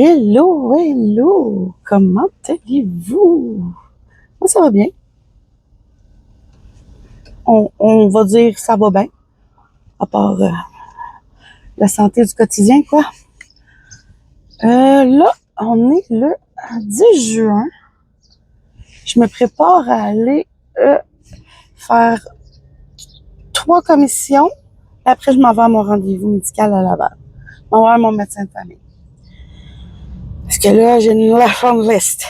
Hello, hello! Comment allez-vous? Moi, ça va bien. On va dire que ça va bien, à part la santé du quotidien, quoi. Là, on est le 10 juin. Je me prépare à aller faire 3 commissions. Et après, je m'en vais à mon rendez-vous médical à Laval. Je m'en vais à mon médecin de famille. Parce que là, j'ai une long list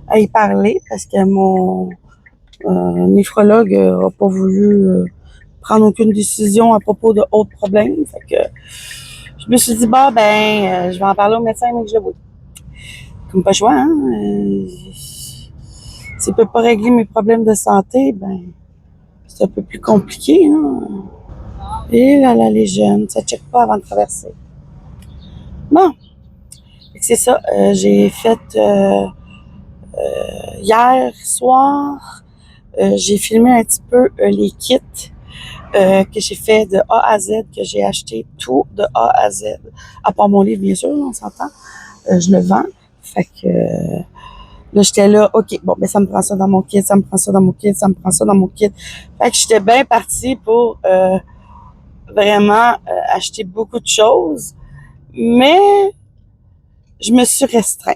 à y parler parce que mon néphrologue n'a pas voulu prendre aucune décision à propos de autres problèmes. Fait que je me suis dit, je vais en parler au médecin, mais que je le vois. Comme pas le choix, hein. S'il peut pas régler mes problèmes de santé, c'est un peu plus compliqué, hein. Et là, les jeunes, ça check pas avant de traverser. Bon. C'est ça. J'ai fait hier soir, j'ai filmé un petit peu les kits que j'ai fait de A à Z, que j'ai acheté tout de A à Z. À part mon livre, bien sûr, on s'entend. Je le vends. Fait que là, j'étais là, OK, ça me prend ça dans mon kit, ça me prend ça dans mon kit, ça me prend ça dans mon kit. Fait que j'étais bien partie pour vraiment acheter beaucoup de choses. Mais je me suis restreint.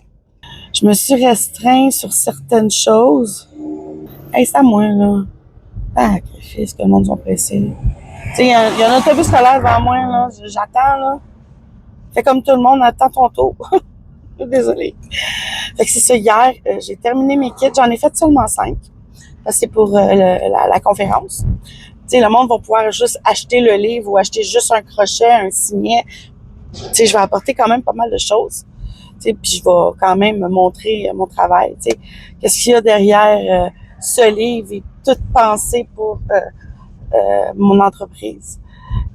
Je me suis restreint sur certaines choses. Hey, c'est à moi, là. Ah, qu'est-ce que le monde sont pressés. Tu sais, il y a un autobus scolaire devant moi, là. J'attends, là. Fais comme tout le monde, attends ton tour. Désolée. Fait que c'est ça, hier, j'ai terminé mes kits. J'en ai fait seulement 5. Parce que c'est pour la conférence. Tu sais, le monde va pouvoir juste acheter le livre ou acheter juste un crochet, un signet. Tu sais, je vais apporter quand même pas mal de choses. Tu sais, puis je vais quand même montrer mon travail. Tu sais, qu'est-ce qu'il y a derrière ce livre et toute pensée pour mon entreprise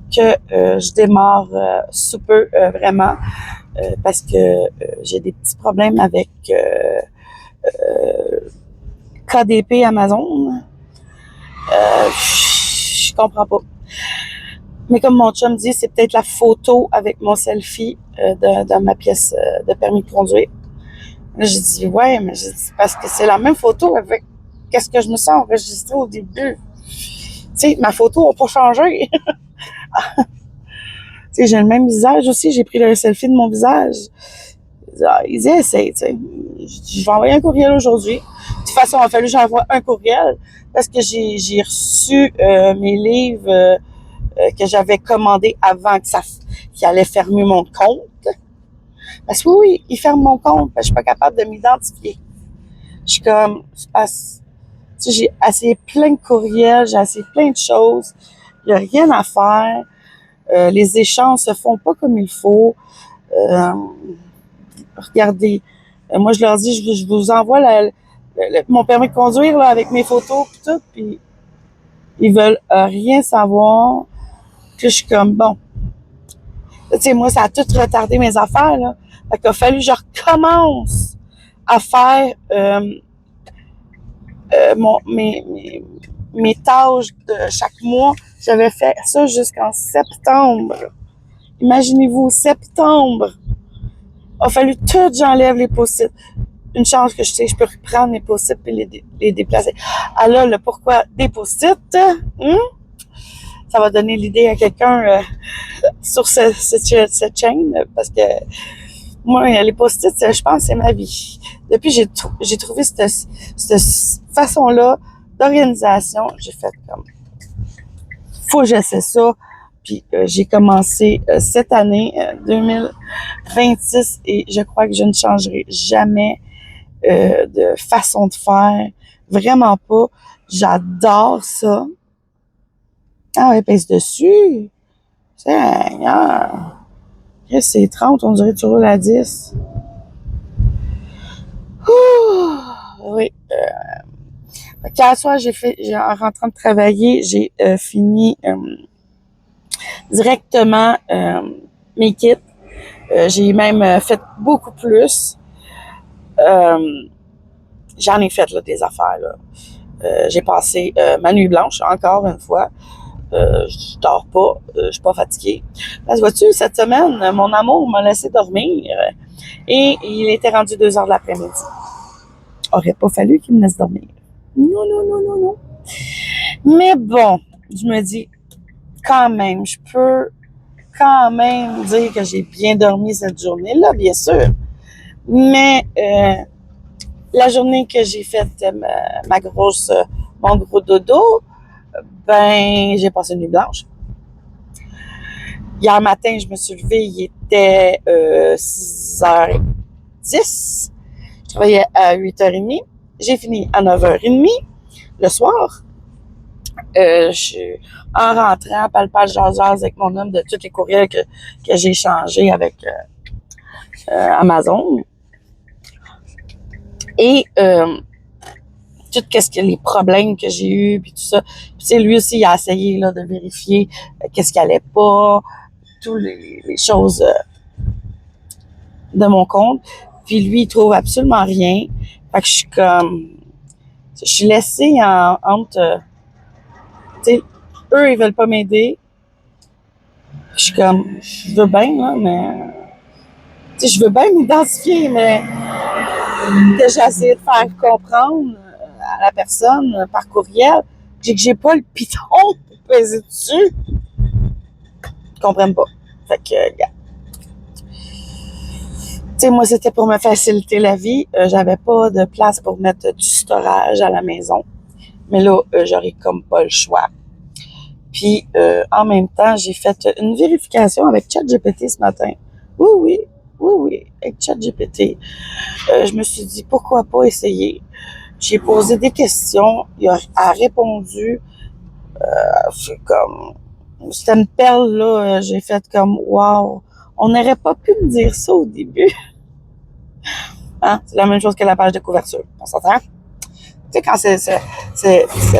que je démarre sous peu vraiment parce que j'ai des petits problèmes avec KDP Amazon. Je comprends pas. Mais comme mon chum dit, c'est peut-être la photo avec mon selfie dans ma pièce de permis de conduire. Là, j'ai dit, ouais, mais j'ai dit, parce que c'est la même photo avec qu'est-ce que je me sens enregistrée au début. Tu sais, ma photo n'a pas changé. Tu sais, j'ai le même visage aussi. J'ai pris le selfie de mon visage. Il dit, essaye, tu sais. Je vais envoyer un courriel aujourd'hui. De toute façon, il a fallu que j'envoie un courriel parce que j'ai reçu mes livres que j'avais commandés avant qu'il allait fermer mon compte. Parce que oui, il ferme mon compte parce que je suis pas capable de m'identifier. Je suis comme, tu sais, j'ai essayé plein de courriels, j'ai essayé plein de choses. Il n'y a rien à faire. Les échanges se font pas comme il faut. Regardez, moi je leur dis, je vous envoie mon permis de conduire là, avec mes photos et tout, puis ils veulent rien savoir. Puis je suis comme, bon, tu sais, moi ça a tout retardé mes affaires, là. Fait qu'il a fallu que je recommence à faire mes tâches de chaque mois. J'avais fait ça jusqu'en septembre. Imaginez-vous, septembre. Il a fallu tout, j'enlève les post-it. Une chance que je sais, je peux reprendre les post-it et les déplacer. Alors, le pourquoi des post-it, ça va donner l'idée à quelqu'un sur cette chaîne, parce que moi, les post-it, je pense, c'est ma vie. Depuis, j'ai trouvé cette façon-là d'organisation. J'ai fait comme, faut que j'essaie ça. Puis j'ai commencé cette année, 2026, et je crois que je ne changerai jamais de façon de faire. Vraiment pas. J'adore ça. Ah ouais, pèse dessus. Seigneur. C'est 30, on dirait que tu roules à 10. Ouh, oui. Qu'à soir, en rentrant de travailler, j'ai fini directement mes kits. J'ai même fait beaucoup plus. J'en ai fait là, des affaires. Là. J'ai passé ma nuit blanche, encore une fois. Je dors pas, je suis pas fatiguée. Parce que vois-tu, cette semaine, mon amour m'a laissé dormir et il était rendu 2 heures de l'après-midi. Aurait pas fallu qu'il me laisse dormir. Non, non, non, non, non. Mais bon, je me dis, quand même, je peux quand même dire que j'ai bien dormi cette journée-là, bien sûr. Mais la journée que j'ai fait mon gros dodo, ben, j'ai passé une nuit blanche. Hier matin, je me suis levée, il était 6h10. Je travaillais à 8h30. J'ai fini à 9h30 le soir. En rentrant, palpal jase avec mon homme de tous les courriels que j'ai échangés avec Amazon. Et tout qu'est-ce que les problèmes que j'ai eus, puis tout ça. Puis lui aussi, il a essayé là, de vérifier qu'est-ce qui allait pas, toutes les choses de mon compte. Puis lui, il trouve absolument rien. Fait que je suis laissée entre, tu sais, eux, ils veulent pas m'aider. Je suis comme, je veux bien, là, mais, tu sais, je veux bien m'identifier, mais que j'ai essayé de faire comprendre à la personne par courriel que j'ai pas le piton pour peser dessus. Ils comprennent pas. Fait que, regarde. Tu sais, moi, c'était pour me faciliter la vie. J'avais pas de place pour mettre du storage à la maison. Mais là, j'aurais comme pas le choix. Puis, en même temps, j'ai fait une vérification avec ChatGPT ce matin. Oui, avec ChatGPT. Je me suis dit, pourquoi pas essayer? J'ai posé des questions. Il a répondu. C'était une perle, là. J'ai fait comme, wow. On n'aurait pas pu me dire ça au début. Hein? C'est la même chose que la page de couverture. On s'entend? Tu sais, quand c'est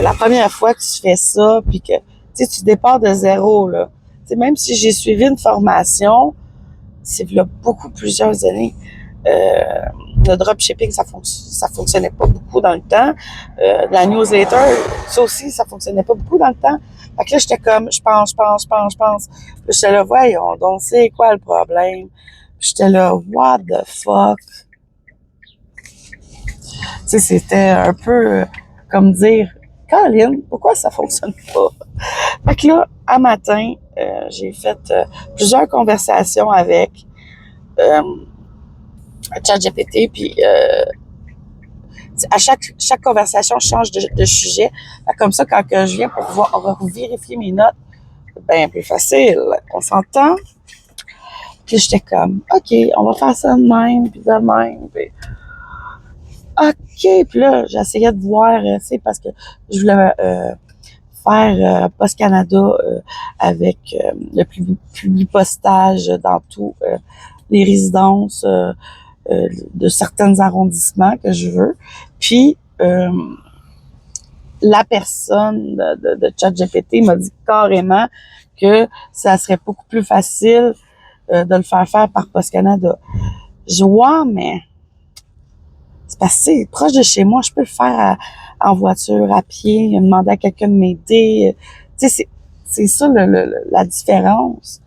la première fois que tu fais ça, puis que tu dépars de zéro, là. Tu sais, même si j'ai suivi une formation, c'est là plusieurs années. Le dropshipping, ça fonctionnait pas beaucoup dans le temps. La newsletter, ça aussi, ça fonctionnait pas beaucoup dans le temps. Fait que là, j'étais comme, je pense. Puis j'étais là, voyons donc, c'est quoi le problème? Puis j'étais là, what the fuck? Tu sais, c'était un peu comme dire, Caroline, pourquoi ça fonctionne pas? Fait que là, un matin, j'ai fait plusieurs conversations avec ChatGPT, puis à chaque conversation, je change de sujet. Fait comme ça, quand je viens pour pouvoir vérifier mes notes, c'est bien plus facile. On s'entend? Puis j'étais comme, OK, on va faire ça de même, puis de même, puis OK. Puis là, j'essayais de voir, tu sais, parce que je voulais faire Post Canada avec le publipostage dans tous les résidences de certains arrondissements que je veux. Puis, la personne de ChatGPT m'a dit carrément que ça serait beaucoup plus facile de le faire par Post Canada. Je vois, mais c'est parce que c'est proche de chez moi, je peux le faire en voiture, à pied, demander à quelqu'un de m'aider. Tu sais, c'est ça la différence.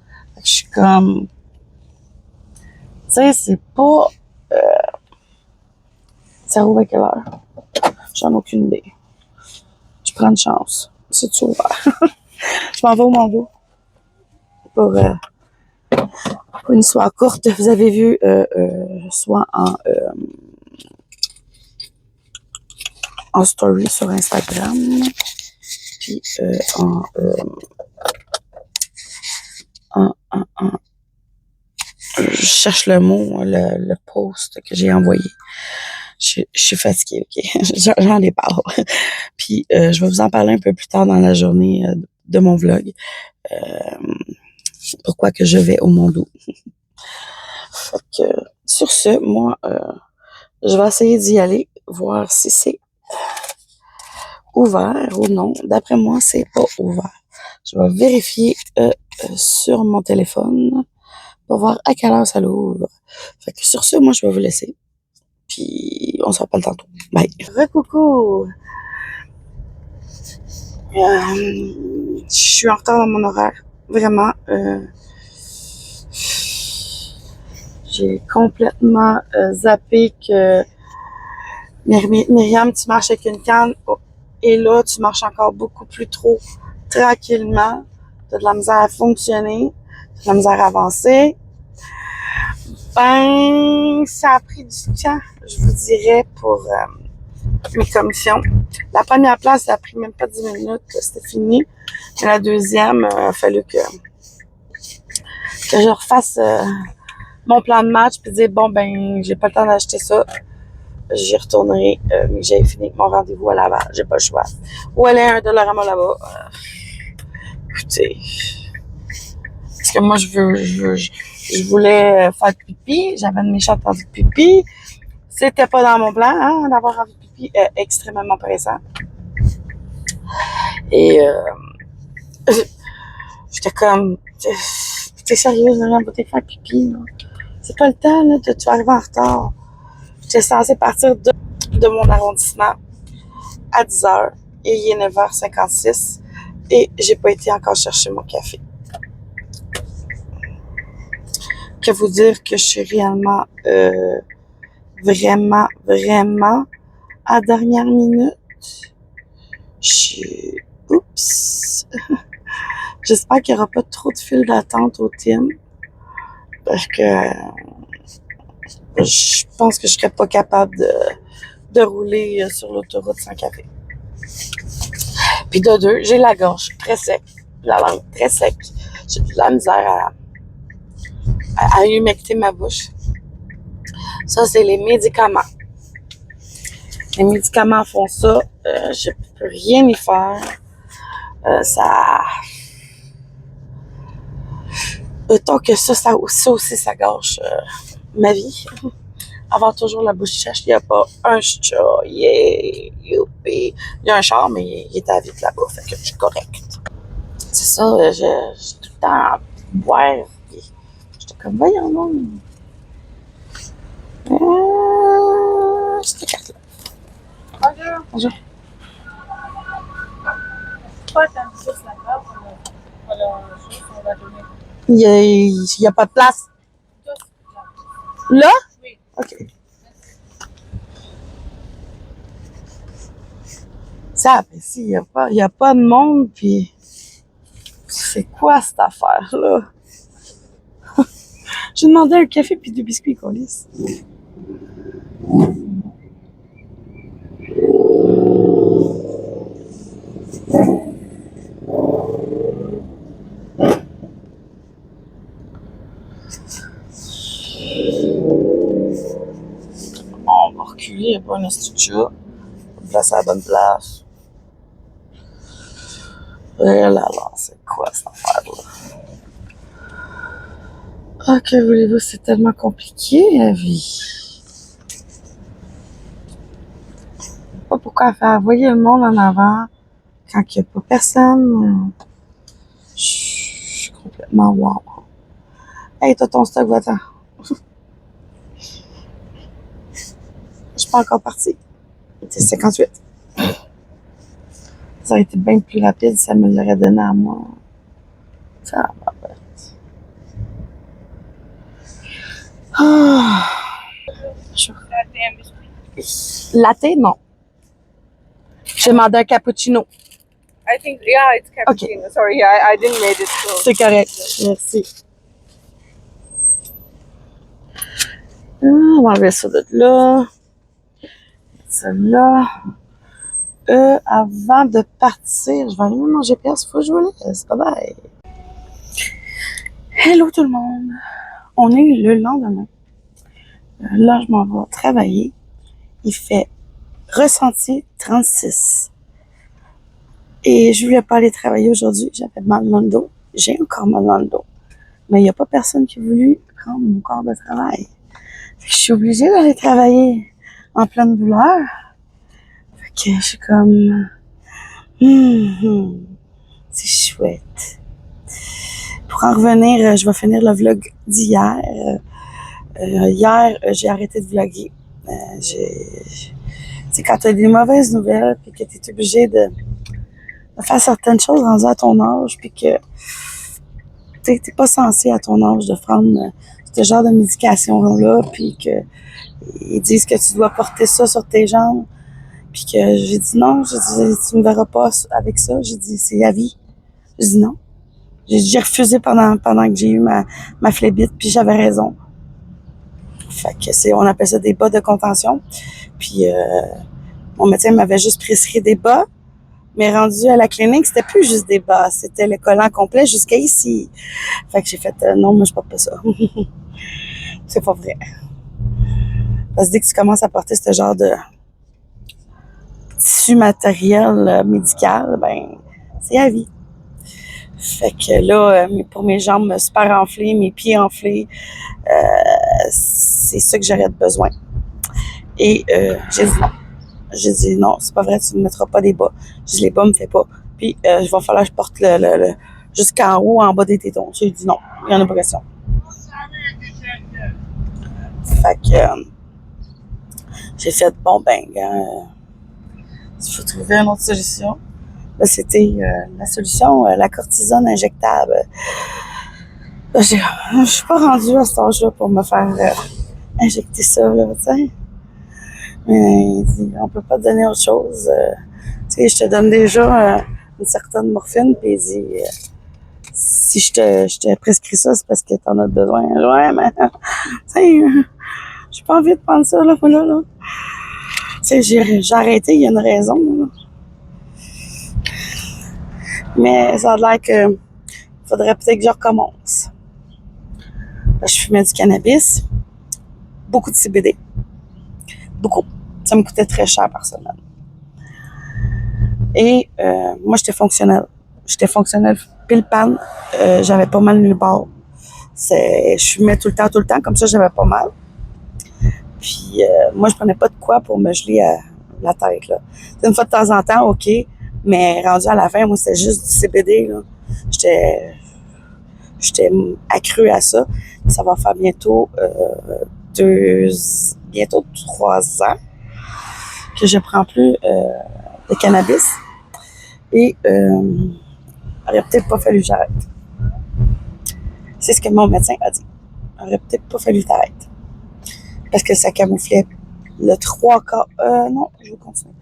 Je suis comme, tu sais, c'est pas... Ça rouvre à quelle heure? J'en ai aucune idée. Je prends une chance. C'est-tu ouvert? Je m'en vais au Mondo pour une histoire courte. Vous avez vu, soit en story sur Instagram, puis je cherche le mot, le post que j'ai envoyé. Je suis fatiguée, OK? J'en ai parlé. Puis, je vais vous en parler un peu plus tard dans la journée de mon vlog. Pourquoi que je vais au Mondo. Fait que, sur ce, moi, je vais essayer d'y aller, voir si c'est ouvert ou non. D'après moi, c'est pas ouvert. Je vais vérifier sur mon téléphone pour voir à quelle heure ça l'ouvre. Fait que sur ce, moi, je vais vous laisser. Puis, on se rappelle tantôt. Bye. Recoucou! Je suis en retard dans mon horaire. Vraiment. J'ai complètement zappé que Myriam, tu marches avec une canne et là, tu marches encore beaucoup plus trop tranquillement. Tu as de la misère à fonctionner, tu as de la misère à avancer. Ben, ça a pris du temps, je vous dirais, pour mes commissions. La première place, ça a pris même pas 10 minutes, c'était fini. Et la deuxième, il a fallu que je refasse mon plan de match puis dire, bon, ben, j'ai pas le temps d'acheter ça. J'y retournerai, mais j'ai fini mon rendez-vous à Laval. J'ai pas le choix. Ou aller à un Dollarama là-bas. Écoutez. Parce que moi, je voulais faire pipi. J'avais une méchante envie de pipi. C'était pas dans mon plan, hein, d'avoir envie de pipi extrêmement pressant. Et, j'étais comme, t'es sérieuse, là, va te faire pipi, là. C'est pas le temps, là, tu vas arriver en retard. J'étais censée partir de mon arrondissement à 10h et il est 9h56 et j'ai pas été encore chercher mon café. Que vous dire que je suis réellement, vraiment à dernière minute. Oups! J'espère qu'il n'y aura pas trop de fil d'attente au team. Parce que je pense que je serais pas capable de rouler sur l'autoroute sans café. Puis de deux, j'ai la gorge très sec, la langue très sec. J'ai de la misère à humecter ma bouche. Ça, c'est les médicaments. Les médicaments font ça. Je peux rien y faire. Ça... Autant que ça aussi, ça gâche ma vie. Avoir toujours la bouche sèche, il n'y a pas un chat, youpi. Il y a un char, mais il est à vide là-bas, fait que je suis correcte. C'est ça, j'ai tout le temps à boire. J'étais comme, voyons, non. Cette carte-là. Bonjour. Bonjour. Pourquoi t'as mis juste là-bas pour la chose qu'on va donner? Il y a pas de place. Là? Oui. OK. Ça apprécie, il y a pas de monde, puis c'est quoi cette affaire-là? J'ai demandé un café puis deux biscuits qu'on lisse. On va reculer, il n'y a pas un institut de chat. Place à la bonne place. Et là, c'est quoi cette affaire-là? Ah, que voulez-vous, c'est tellement compliqué, la vie. Pas pourquoi faire envoyer le monde en avant quand il n'y a pas personne. Je suis complètement wow. Hey, t'as ton stock, va-t'en. Je suis pas encore partie. C'est 58. Ça aurait été bien plus rapide si ça me l'aurait donné à moi. Ça va être. Ah. Latte, non. J'ai demandé un cappuccino. I think, yeah, it's cappuccino. Okay. Sorry, I didn't make it. So. C'est correct. Merci. On va enlever ça de là. Ça là. Avant de partir, je vais allumer mon GPS. Faut que je vous laisse. Bye bye. Hello tout le monde. On est le lendemain. Là, je m'en vais travailler. Il fait ressenti 36. Et je voulais pas aller travailler aujourd'hui. J'avais mal dans le dos. J'ai encore mal dans le dos. Mais il n'y a pas personne qui a voulu prendre mon corps de travail. Fait que je suis obligée d'aller travailler en pleine douleur. Fait que je suis comme... c'est chouette. Pour en revenir, je vais finir le vlog d'hier. Hier, j'ai arrêté de vlogger. C'est quand tu as des mauvaises nouvelles et que tu es obligé de faire certaines choses rendues à ton âge, puis que t'es pas censé à ton âge de prendre ce genre de médication-là, puis que ils disent que tu dois porter ça sur tes jambes, puis que j'ai dit non, j'ai dit tu me verras pas avec ça, j'ai dit c'est à vie, j'ai dit non, j'ai refusé pendant que j'ai eu ma phlébite, puis j'avais raison. Fait que on appelle ça des bas de contention, puis mon médecin m'avait juste prescrit des bas, mais rendu à la clinique, c'était plus juste des bas, c'était le collant complet jusqu'à ici. Fait que j'ai fait non, moi je porte pas ça. C'est pas vrai. Parce que dès que tu commences à porter ce genre de tissu matériel médical, ben c'est à vie. Fait que là, pour mes jambes super enflées, mes pieds enflés, c'est ça que j'aurais besoin. Et j'ai dit non. J'ai dit non, c'est pas vrai, tu me mettras pas des bas. J'ai dit les bas me fait pas. Puis il va falloir que je porte le jusqu'en haut, en bas des tétons. J'ai dit non, il y en a pas question. Fait que j'ai fait bon ben, il faut trouver une autre solution. Là, c'était la solution, la cortisone injectable. Là, je suis pas rendue à cet âge-là pour me faire injecter ça, là, tu sais. Mais il dit, on peut pas te donner autre chose. Tu sais, je te donne déjà une certaine morphine, puis il dit, si je te prescris ça, c'est parce que t'en as besoin. Ouais, mais, tu sais, j'ai pas envie de prendre ça, là. Tu sais, j'ai arrêté, il y a une raison, là. Mais ça a l'air que faudrait peut-être que je recommence. Je fumais du cannabis, beaucoup de CBD. Beaucoup. Ça me coûtait très cher par semaine. Et moi, j'étais fonctionnelle. J'étais fonctionnelle pile panne. J'avais pas mal nulle part. Je fumais tout le temps. Comme ça, j'avais pas mal. Puis moi, je prenais pas de quoi pour me geler la tête, là. Une fois de temps en temps, OK. Mais rendu à la fin, moi, c'était juste du CBD, là. J'étais accrue à ça. Ça va faire bientôt bientôt 3 ans que je prends plus de cannabis. Et il aurait peut-être pas fallu que j'arrête. C'est ce que mon médecin a dit. Il aurait peut-être pas fallu que t'arrêtes. Parce que ça camouflait le 3/4. Non, je vais continuer.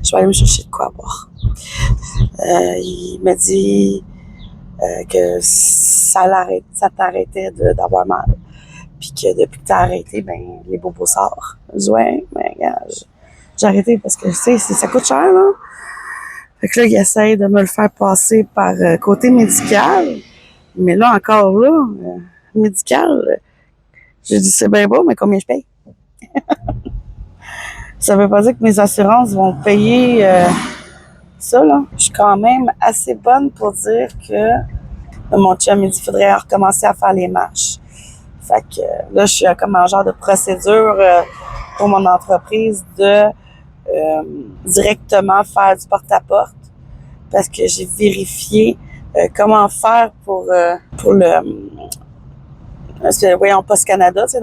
Je vais aller me chercher de quoi boire. Il m'a dit que ça t'arrêtait d'avoir mal. Puis que depuis que t'as arrêté, ben les bobos sortent. Je dis ouais, mais regarde, j'ai arrêté parce que tu sais, ça coûte cher, là. Fait que là, il essaie de me le faire passer par côté médical. Mais là, encore là, médical, j'ai dit c'est bien beau, mais combien je paye? Ça veut pas dire que mes assurances vont payer ça, là. Je suis quand même assez bonne pour dire que mon chum, il dit qu'il faudrait recommencer à faire les marches. Fait que là, je suis comme en genre de procédure pour mon entreprise de directement faire du porte-à-porte parce que j'ai vérifié comment faire pour voyons, Post Canada, tu sais,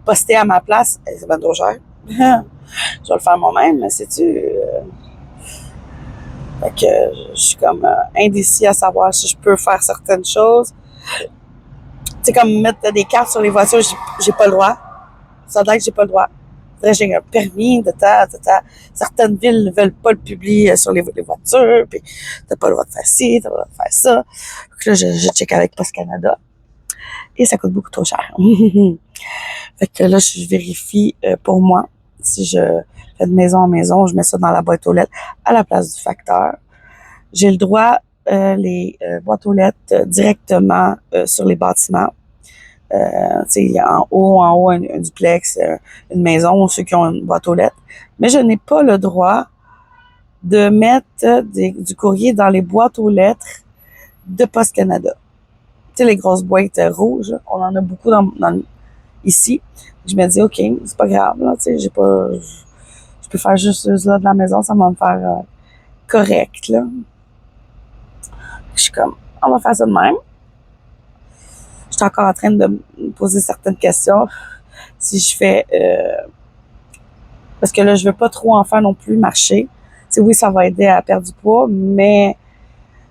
poster à ma place, c'est bien trop cher. Je vais le faire moi-même, mais sais-tu... fait que je suis comme indécis à savoir si je peux faire certaines choses. Tu sais, comme mettre des cartes sur les voitures, j'ai pas le droit. Ça a l'air que j'ai pas le droit. Faudrait que j'ai un permis de certaines villes ne veulent pas le publier sur les voitures, puis t'as pas le droit de faire ci, t'as pas le droit de faire ça. Donc là, je check avec Post Canada. Et ça coûte beaucoup trop cher. Fait que là, je vérifie pour moi. Si je fais de maison en maison, je mets ça dans la boîte aux lettres à la place du facteur. J'ai le droit, les boîtes aux lettres directement sur les bâtiments. Tu sais, en haut, un duplex, une maison, ceux qui ont une boîte aux lettres. Mais je n'ai pas le droit de mettre du courrier dans les boîtes aux lettres de Post Canada. Tu sais, les grosses boîtes rouges, on en a beaucoup ici. Je me dis, OK, c'est pas grave, là, tu sais, je peux faire juste là de la maison, ça va me faire correct, là. Je suis comme, on va faire ça de même. Je suis encore en train de me poser certaines questions. Si je fais... parce que là, je veux pas trop en faire non plus marcher. sais, oui, ça va aider à perdre du poids, mais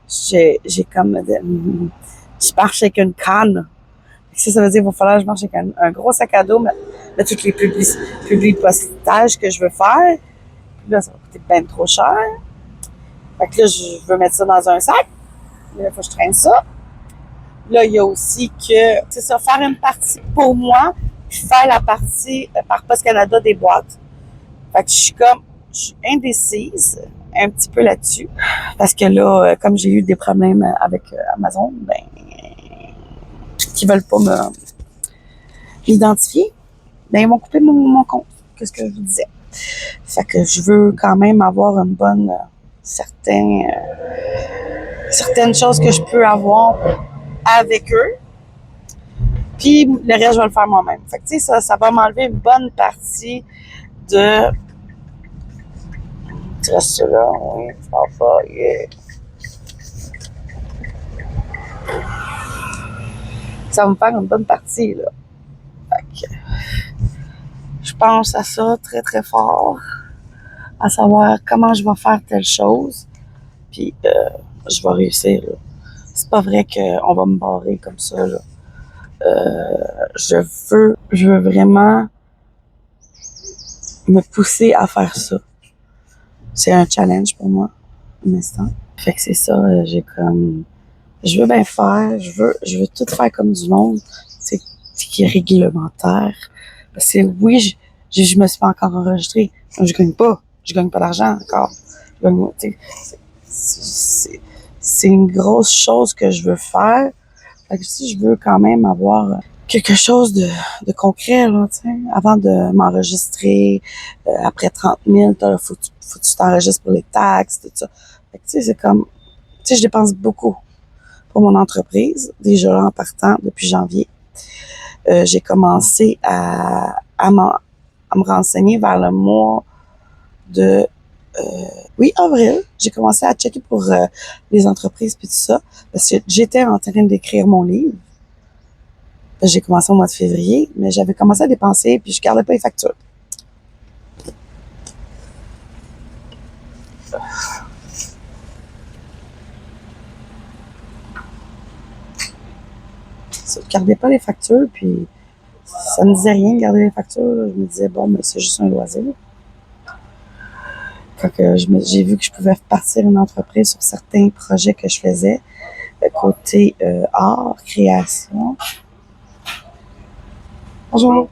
j'ai comme, je marche avec une canne. Ça veut dire qu'il va falloir que je marche avec un gros sac à dos, mais toutes les publicitages que je veux faire. Puis là, ça va coûter bien trop cher. Fait que là, je veux mettre ça dans un sac. Là, il faut que je traîne ça. Là, il y a aussi que, c'est ça, faire une partie pour moi, puis faire la partie par Post Canada des boîtes. Fait que je suis indécise un petit peu là-dessus. Parce que là, comme j'ai eu des problèmes avec Amazon, ben, qui veulent pas m'identifier, ben, ils m'ont coupé mon compte. Qu'est-ce que je vous disais? Fait que je veux quand même avoir une bonne, certaines choses que je peux avoir avec eux. Puis le reste, je vais le faire moi-même. Fait que tu sais, ça va m'enlever une bonne partie de... Tu restes là, oui, tu parles pas, yeah. Ça va me faire une bonne partie, là. Fait que je pense à ça très, très fort. À savoir comment je vais faire telle chose. Puis je vais réussir, là. C'est pas vrai qu'on va me barrer comme ça, là. Je veux vraiment me pousser à faire ça. C'est un challenge pour moi, un instant. Fait que c'est ça, j'ai comme... Je veux bien faire, je veux tout faire comme du monde, c'est qui est réglementaire. Parce que oui, je me suis pas encore enregistrée. Je gagne pas d'argent encore. C'est une grosse chose que je veux faire. Fait que si je veux quand même avoir quelque chose de concret, là, tu sais, avant de m'enregistrer, après 30 000, faut que tu t'enregistres pour les taxes, tout ça. Fait que, tu sais, c'est comme, tu sais, je dépense beaucoup pour mon entreprise, déjà là, en partant depuis janvier. J'ai commencé à me renseigner vers le mois de avril. J'ai commencé à checker pour les entreprises puis tout ça, parce que j'étais en train d'écrire mon livre. J'ai commencé au mois de février, mais j'avais commencé à dépenser puis je gardais pas les factures. Je gardais pas les factures, puis ça me disait rien de garder les factures. Je me disais, bon, mais c'est juste un loisir. Quand j'ai vu que je pouvais partir une entreprise sur certains projets que je faisais, côté art, création. Bonjour.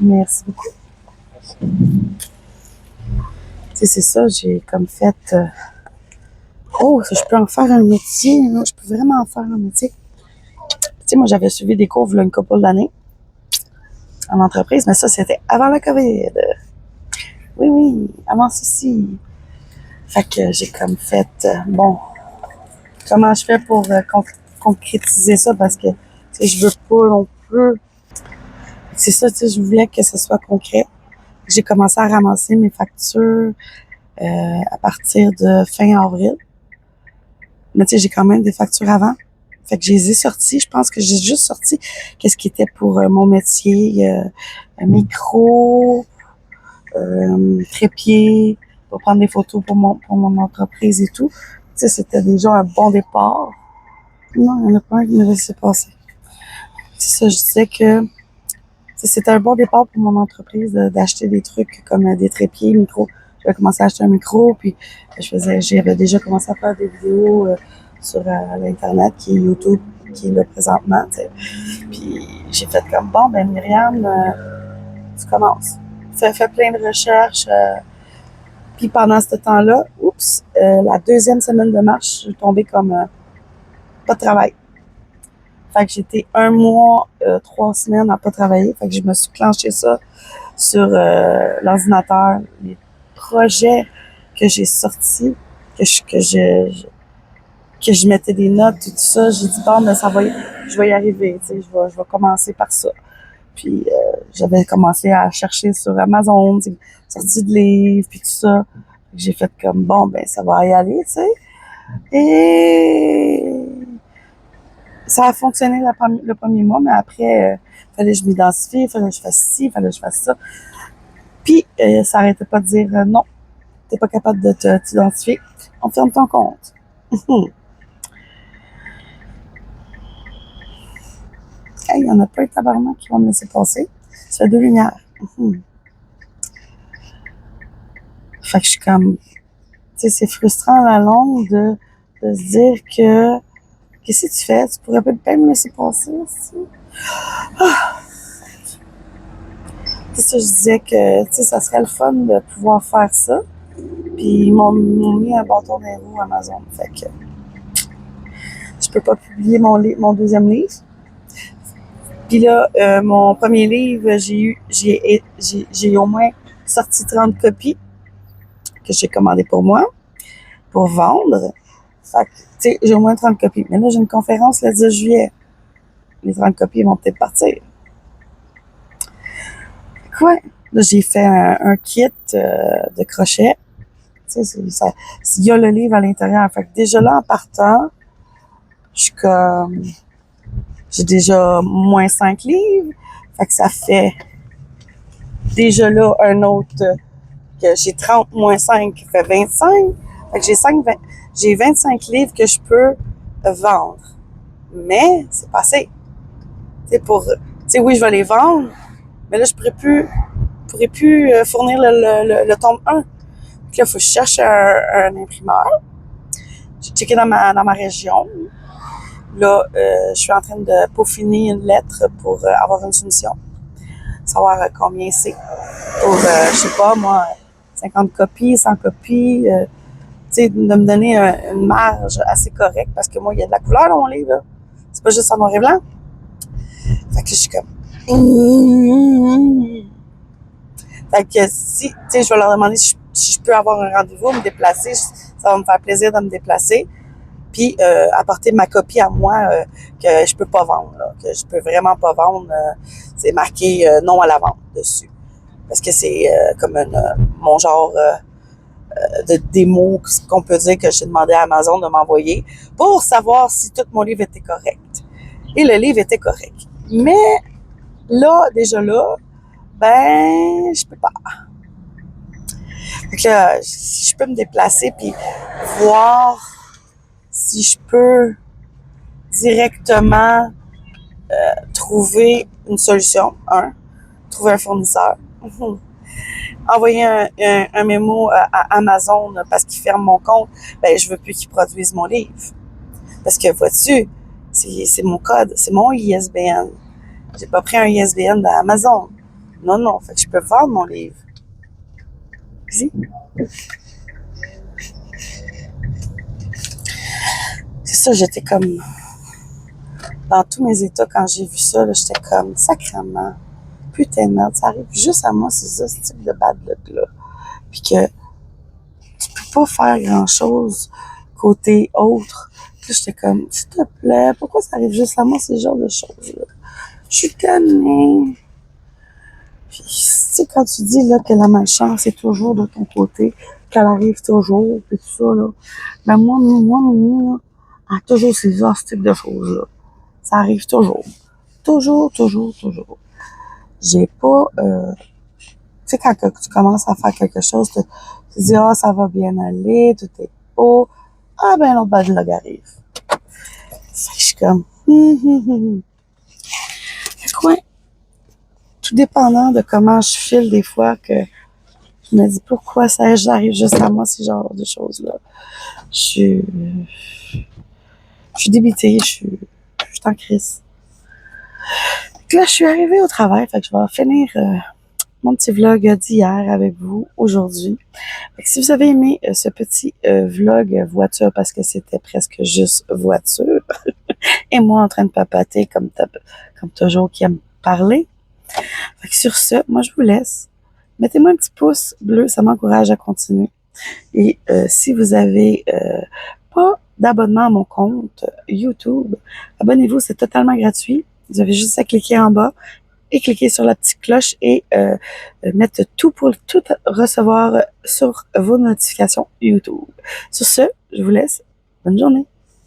Merci beaucoup. Tu sais, c'est ça, j'ai comme fait... je peux en faire un métier. Là. Je peux vraiment en faire un métier. Tu sais, moi, j'avais suivi des cours il y a une couple d'années en entreprise, mais ça, c'était avant la COVID. Oui, avant ceci. Fait que j'ai comme fait... comment je fais pour concrétiser ça? Parce que, tu sais, je veux pas non plus... C'est ça, tu sais, je voulais que ce soit concret. J'ai commencé à ramasser mes factures à partir de fin avril. Mais tu sais, j'ai quand même des factures avant. Fait que je les ai sorties. Je pense que j'ai juste sorti qu'est-ce qui était pour mon métier, micro, trépied, pour prendre des photos pour mon entreprise et tout. Tu sais, c'était déjà un bon départ. Non, il n'y en a pas un qui me laissait passer. C'est ça, je disais que c'était un bon départ pour mon entreprise d'acheter des trucs comme des trépieds, micro. J'avais commencé à acheter un micro, puis j'avais déjà commencé à faire des vidéos sur l'Internet, qui est YouTube, qui est là présentement, tu sais. Puis j'ai fait comme, bon, ben Myriam, tu commences. Fais plein de recherches. Puis pendant ce temps-là, la deuxième semaine de mars, je suis tombée comme pas de travail. Fait que j'étais 1 mois, 3 semaines à pas travailler. Fait que je me suis clenché ça sur l'ordinateur. Les projets que j'ai sortis, que je mettais des notes, tout ça, j'ai dit, bon, mais je vais y arriver, tu sais, je vais commencer par ça. Puis, j'avais commencé à chercher sur Amazon, sortie de livres, puis tout ça. J'ai fait comme, bon, ben, ça va y aller, tu sais. Et Ça a fonctionné le premier mois, mais après, fallait que je m'identifie, fallait que je fasse ci, fallait que je fasse ça. Puis, ça arrêtait pas de dire non, t'es pas capable de t'identifier, on ferme ton compte. Hey, il y en a plein de tabarnak qui vont me laisser passer. Ça fait 2 lumières. Fait que je suis comme, tu sais, c'est frustrant à la longue de se dire que, qu'est-ce que tu fais? Tu pourrais peut-être me laisser passer, aussi. C'est ça, je disais que, tu sais, ça serait le fun de pouvoir faire ça. Puis ils m'ont mis un bâton dans les roues Amazon. Fait que je peux pas publier mon deuxième livre. Puis là, mon premier livre, j'ai au moins sorti 30 copies que j'ai commandées pour moi, pour vendre. Fait que, tu sais, j'ai au moins 30 copies. Mais là, j'ai une conférence le 10 juillet. Les 30 copies vont peut-être partir. Quoi? Là, j'ai fait un kit de crochet. Tu sais, il y a le livre à l'intérieur. Fait que déjà là, en partant, je suis comme, j'ai déjà moins 5 livres. Fait que ça fait déjà là un autre, que j'ai 30 moins 5 qui fait 25. Fait que j'ai 25 livres que je peux vendre. Mais c'est pas assez. Tu sais, oui, je vais les vendre, mais là, je pourrais plus fournir le tome 1. Puis là, il faut que je cherche un imprimeur. J'ai checké dans ma région. Là, je suis en train de peaufiner une lettre pour avoir une soumission. Savoir combien c'est. Pour, je sais pas, moi, 50 copies, 100 copies. Tu sais, de me donner une marge assez correcte parce que moi, il y a de la couleur dans mon livre. Là. C'est pas juste en noir et blanc. Fait que je suis comme... Fait que si, tu sais, je vais leur demander si je peux avoir un rendez-vous, me déplacer. Ça va me faire plaisir de me déplacer. Puis apporter ma copie à moi que je peux pas vendre, là, que je peux vraiment pas vendre. C'est marqué non à la vente dessus. Parce que c'est comme mon genre de démo qu'on peut dire que j'ai demandé à Amazon de m'envoyer pour savoir si tout mon livre était correct. Et le livre était correct. Mais là, déjà là, ben, je peux pas. Fait que là, si je peux me déplacer puis voir si je peux directement trouver une solution, trouver un fournisseur. Envoyer un mémo à Amazon parce qu'ils ferment mon compte, ben je veux plus qu'ils produisent mon livre. Parce que vois-tu, c'est mon code, c'est mon ISBN. J'ai pas pris un ISBN d'Amazon. Non, fait que je peux vendre mon livre. Si? C'est ça, j'étais comme dans tous mes états quand j'ai vu ça, là, j'étais comme sacrément. Putain de merde, ça arrive juste à moi, c'est ça, ce type de bad luck-là. Puis que tu peux pas faire grand-chose côté autre. Puis j'étais comme, s'il te plaît, pourquoi ça arrive juste à moi, ce genre de choses-là? Je suis tannée. Puis, tu sais, quand tu dis là que la malchance est toujours de ton côté, qu'elle arrive toujours, puis tout ça, là, ben moi, là, elle a toujours ce type de choses-là. Ça arrive toujours. Toujours. J'ai pas... tu sais, quand tu commences à faire quelque chose, tu dis, ah, ça va bien aller, tout est beau. Ah, ben, l'autre bad luck arrive. Fait que je suis comme, Fait que ouais, tout dépendant de comment je file des fois que je me dis, pourquoi ça arrive juste à moi, ce genre de choses-là. Je suis débitée, je suis en crise. Fait que là, je suis arrivée au travail, fait que je vais finir mon petit vlog d'hier avec vous aujourd'hui. Fait que si vous avez aimé ce petit vlog voiture, parce que c'était presque juste voiture, et moi en train de papoter comme toujours qui aime parler. Fait que sur ce, moi je vous laisse. Mettez-moi un petit pouce bleu, ça m'encourage à continuer. Et si vous avez pas d'abonnement à mon compte YouTube, abonnez-vous, c'est totalement gratuit. Vous avez juste à cliquer en bas et cliquer sur la petite cloche et mettre tout pour tout recevoir sur vos notifications YouTube. Sur ce, je vous laisse. Bonne journée.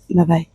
Bye bye.